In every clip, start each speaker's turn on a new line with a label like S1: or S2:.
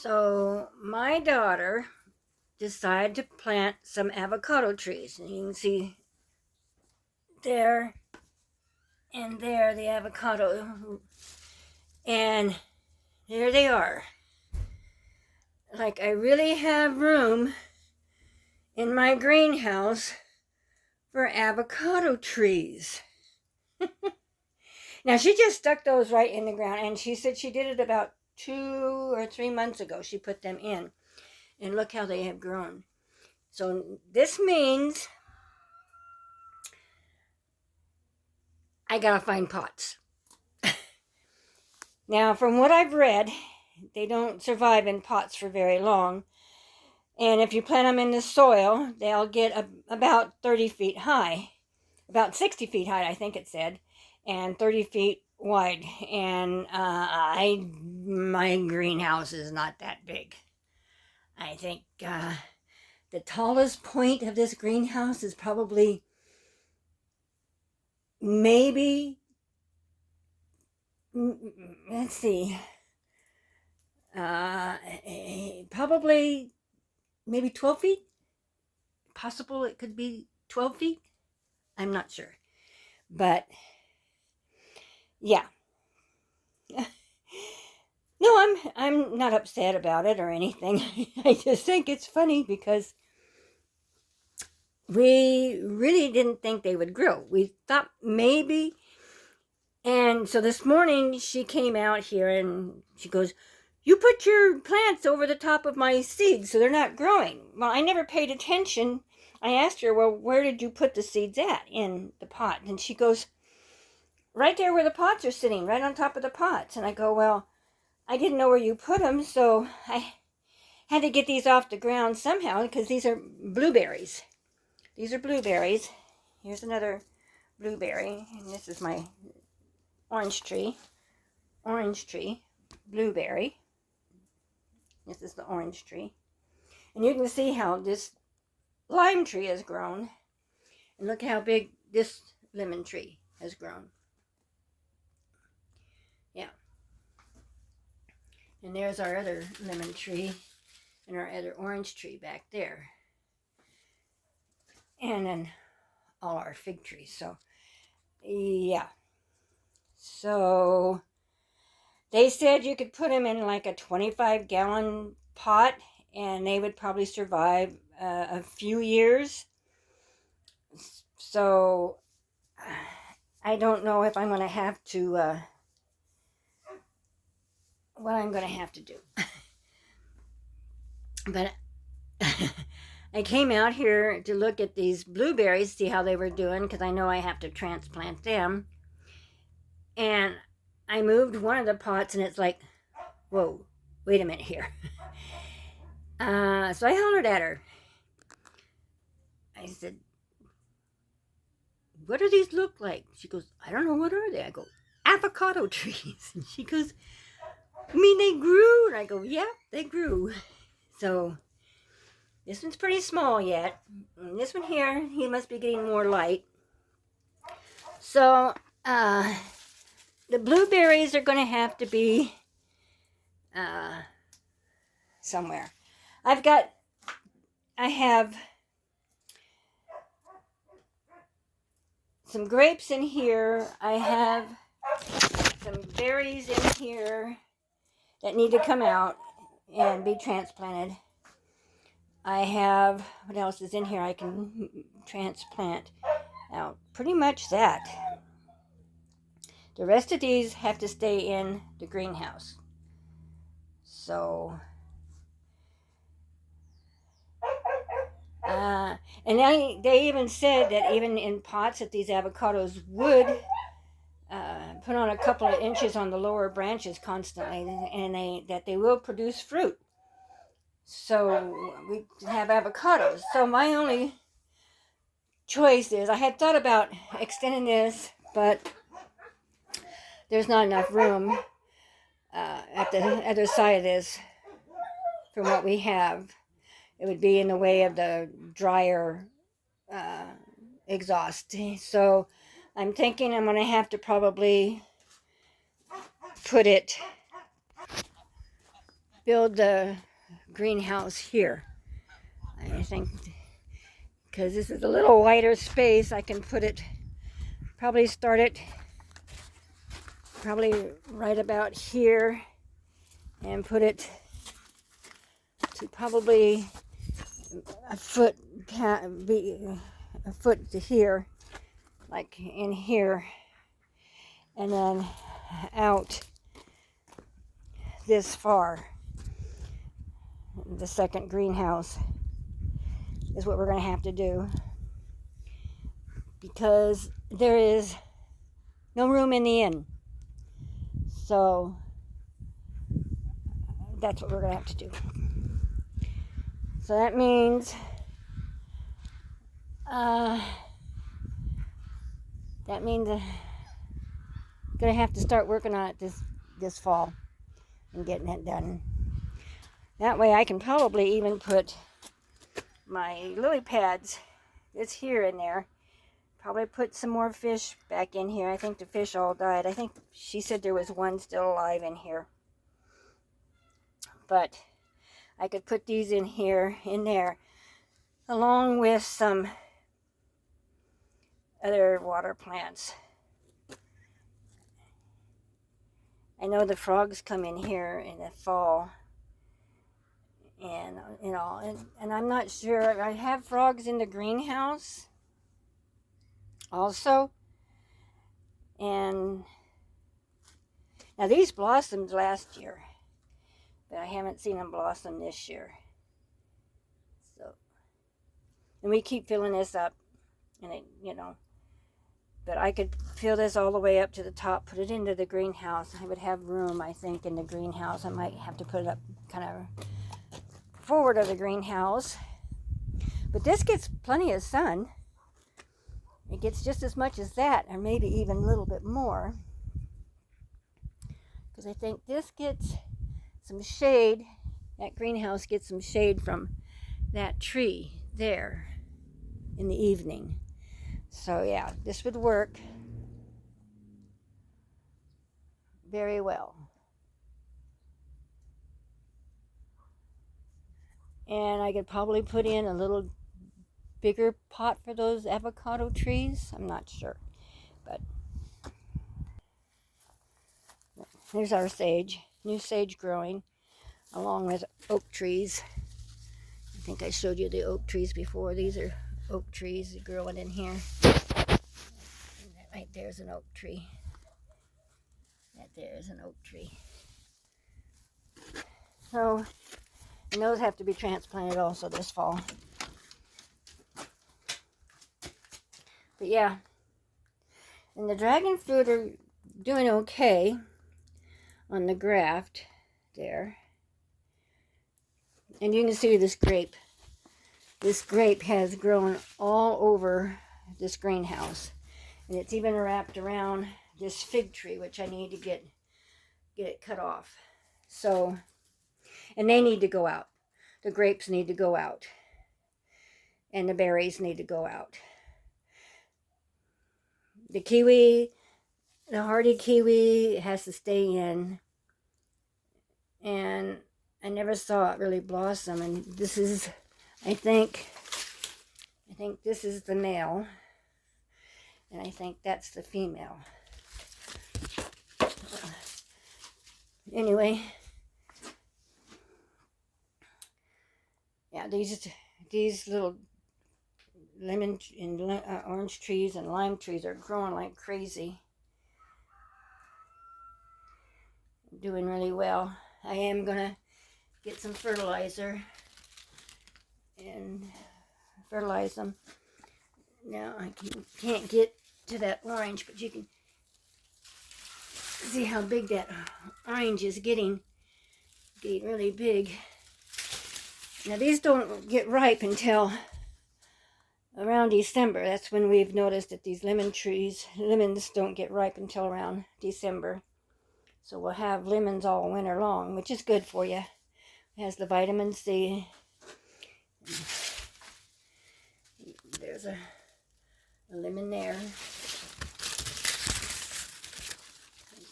S1: So my daughter decided to plant some avocado trees. And you can see there and there the avocado. And there they are. Like I really have room in my greenhouse for avocado trees. Now she just stuck those right in the ground, and she said she did it about 2 or 3 months ago. She put them in, and look how they have grown. So this means I gotta find pots. Now, from what I've read, they don't survive in pots for very long. And if you plant them in the soil, they'll get about 30 feet high. About 60 feet high, I think it said. And 30 feet wide. And my greenhouse is not that big. I think the tallest point of this greenhouse is probably maybe, let's see, probably maybe 12 feet. Possible it could be 12 feet. I'm not sure. But yeah. No, I'm not upset about it or anything. I just think it's funny because we really didn't think they would grow. We thought maybe. And so this morning she came out here and she goes, "You put your plants over the top of my seeds, so they're not growing." Well, I never paid attention. I asked her, "Well, where did you put the seeds at in the pot?" And she goes, "Right there where the pots are sitting, right on top of the pots." And I go, "Well, I didn't know where you put them, so I had to get these off the ground somehow because these are blueberries. These are blueberries. Here's another blueberry, and this is my orange tree, blueberry. This is the orange tree. And you can see how this lime tree has grown. And look how big this lemon tree has grown. Yeah. And there's our other lemon tree and our other orange tree back there. And then all our fig trees. So, yeah. So they said you could put them in like a 25-gallon pot and they would probably survive a few years. So I don't know if I'm going to have to, what I'm going to have to do. But I came out here to look at these blueberries, see how they were doing, because I know I have to transplant them. And I moved one of the pots and it's like, whoa, wait a minute here. So I hollered at her. I said, "What do these look like?" She goes, "I don't know, what are they?" I go, "Avocado trees." And she goes, "You mean they grew?" And I go, "Yeah, they grew." So this one's pretty small yet. And this one here, he must be getting more light. So the blueberries are going to have to be somewhere. I have some grapes in here. I have some berries in here that need to come out and be transplanted. I have, what else is in here I can transplant? Now, pretty much that. The rest of these have to stay in the greenhouse. So, and they even said that even in pots that these avocados would put on a couple of inches on the lower branches constantly, and that they will produce fruit. So we have avocados. So my only choice is, I had thought about extending this, but there's not enough room at the other side of this from what we have. It would be in the way of the dryer exhaust. So I'm thinking I'm going to have to probably put it build the greenhouse here. I think because this is a little wider space, I can put it, probably start it probably right about here and put it to probably a foot to here, like in here, and then out this far. The second greenhouse is what we're going to have to do, because there is no room in the inn. So that's what we're going to have to do. So that means I'm going to have to start working on it this fall and getting it done. That way I can probably even put my lily pads, it's here in there. Probably put some more fish back in here. I think the fish all died. I think she said there was one still alive in here. But I could put these in there, along with some other water plants. I know the frogs come in here in the fall, and and I'm not sure. I have frogs in the greenhouse also, and now these blossomed last year, but I haven't seen them blossom this year. So, and we keep filling this up, and but I could fill this all the way up to the top, put it into the greenhouse. I would have room, I think, in the greenhouse. I might have to put it up kind of forward of the greenhouse. But this gets plenty of sun. It gets just as much as that, or maybe even a little bit more. Because I think this gets some shade. That greenhouse gets some shade from that tree there in the evening. So yeah, this would work very well. And I could probably put in a little bigger pot for those avocado trees. I'm not sure. But there's our sage, new sage growing along with oak trees. I think I showed you the oak trees before. These are oak trees growing in here. Right there's an oak tree. That there is an oak tree. So, and those have to be transplanted also this fall. But yeah, and the dragon fruit are doing okay on the graft there. And you can see this grape. This grape has grown all over this greenhouse. And it's even wrapped around this fig tree, which I need to get it cut off. So, and they need to go out. The grapes need to go out. And the berries need to go out. The kiwi, the hardy kiwi has to stay in. And I never saw it really blossom. And this is, I think this is the male. And I think that's the female. Anyway, yeah, these little lemon and orange trees and lime trees are growing like crazy. Doing really well. I am gonna get some fertilizer and fertilize them. Now I can't get to that orange, but you can see how big that orange is getting really big. Now these don't get ripe until around December. That's when we've noticed that these lemons don't get ripe until around December. So we'll have lemons all winter long, which is good for you. It has the vitamin C. There's a lemon there.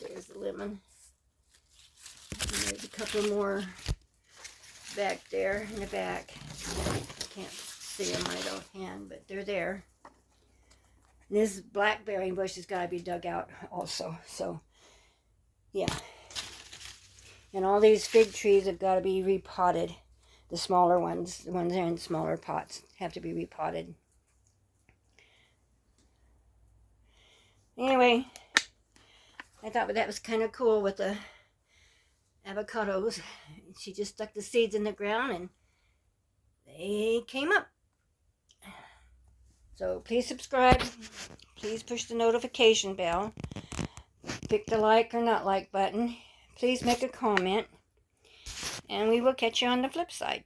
S1: There's the lemon. And there's a couple more back there in the back. Can't see them, I don't hand, but they're there. And this blackberry bush has got to be dug out also. So, yeah. And all these fig trees have got to be repotted. The smaller ones, the ones that are in smaller pots, have to be repotted. Anyway, I thought that was kind of cool with the avocados. She just stuck the seeds in the ground and they came up. So please subscribe. Please push the notification bell. Pick the like or not like button. Please make a comment. And we will catch you on the flip side.